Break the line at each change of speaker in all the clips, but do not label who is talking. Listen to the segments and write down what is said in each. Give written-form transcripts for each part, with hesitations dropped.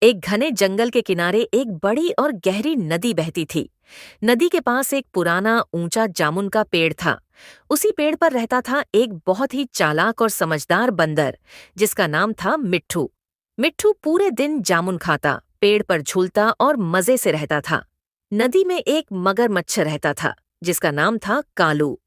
एक घने जंगल के किनारे एक बड़ी और गहरी नदी बहती थी। नदी के पास एक पुराना ऊंचा जामुन का पेड़ था। उसी पेड़ पर रहता था एक बहुत ही चालाक और समझदार बंदर, जिसका नाम था मिट्ठू। मिट्ठू पूरे दिन जामुन खाता, पेड़ पर झूलता और मजे से रहता था। नदी में एक मगरमच्छ रहता था, जिसका नाम था कालू।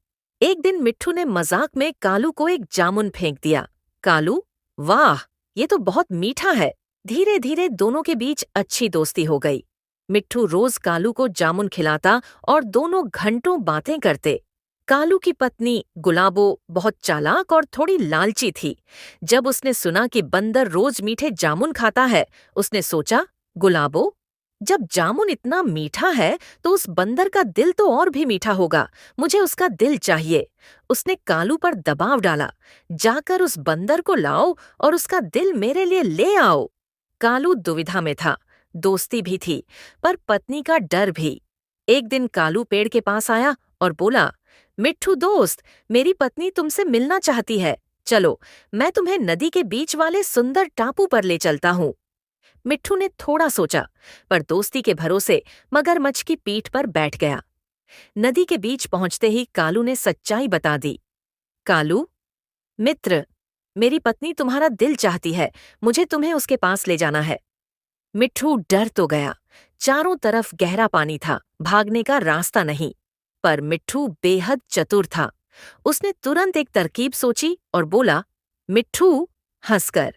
एक दिन मिट्ठू ने मजाक में कालू को एक जामुन फेंक दिया। कालू, वाह, ये तो बहुत मीठा है। धीरे धीरे दोनों के बीच अच्छी दोस्ती हो गई। मिट्ठू रोज कालू को जामुन खिलाता और दोनों घंटों बातें करते। कालू की पत्नी गुलाबो बहुत चालाक और थोड़ी लालची थी। जब उसने सुना कि बंदर रोज मीठे जामुन खाता है, उसने सोचा, गुलाबो, जब जामुन इतना मीठा है तो उस बंदर का दिल तो और भी मीठा होगा। मुझे उसका दिल चाहिए। उसने कालू पर दबाव डाला, जाकर उस बंदर को लाओ और उसका दिल मेरे लिए ले आओ। कालू दुविधा में था। दोस्ती भी थी, पर पत्नी का डर भी। एक दिन कालू पेड़ के पास आया और बोला, मिट्ठू दोस्त, मेरी पत्नी तुमसे मिलना चाहती है। चलो, मैं तुम्हें नदी के बीच वाले सुंदर टापू पर ले चलता हूँ। मिट्ठू ने थोड़ा सोचा, पर दोस्ती के भरोसे मगरमच्छ की पीठ पर बैठ गया। नदी के बीच पहुंचते ही कालू ने सच्चाई बता दी। कालू मित्र, मेरी पत्नी तुम्हारा दिल चाहती है। मुझे तुम्हें उसके पास ले जाना है। मिट्ठू डर तो गया। चारों तरफ गहरा पानी था, भागने का रास्ता नहीं। पर मिट्ठू बेहद चतुर था। उसने तुरंत एक तरकीब सोची और बोला, मिट्ठू, हंसकर,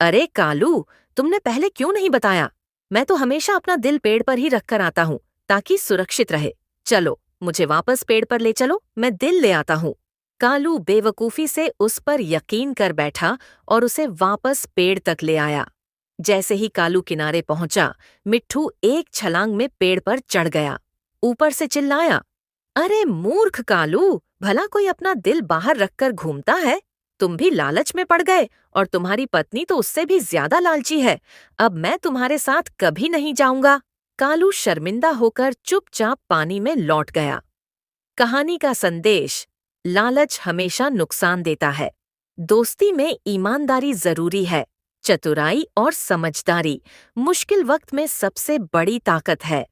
अरे कालू, तुमने पहले क्यों नहीं बताया? मैं तो हमेशा अपना दिल पेड़ पर ही रखकर आता हूँ, ताकि सुरक्षित रहे। चलो, मुझे वापस पेड़ पर ले चलो, मैं दिल ले आता हूँ। कालू बेवकूफी से उस पर यकीन कर बैठा और उसे वापस पेड़ तक ले आया। जैसे ही कालू किनारे पहुंचा, मिट्ठू एक छलांग में पेड़ पर चढ़ गया। ऊपर से चिल्लाया, अरे मूर्ख कालू, भला कोई अपना दिल बाहर रखकर घूमता है? तुम भी लालच में पड़ गए और तुम्हारी पत्नी तो उससे भी ज्यादा लालची है। अब मैं तुम्हारे साथ कभी नहीं जाऊंगा। कालू शर्मिंदा होकर चुपचाप पानी में लौट गया। कहानी का संदेश, लालच हमेशा नुकसान देता है। दोस्ती में ईमानदारी जरूरी है। चतुराई और समझदारी मुश्किल वक्त में सबसे बड़ी ताकत है।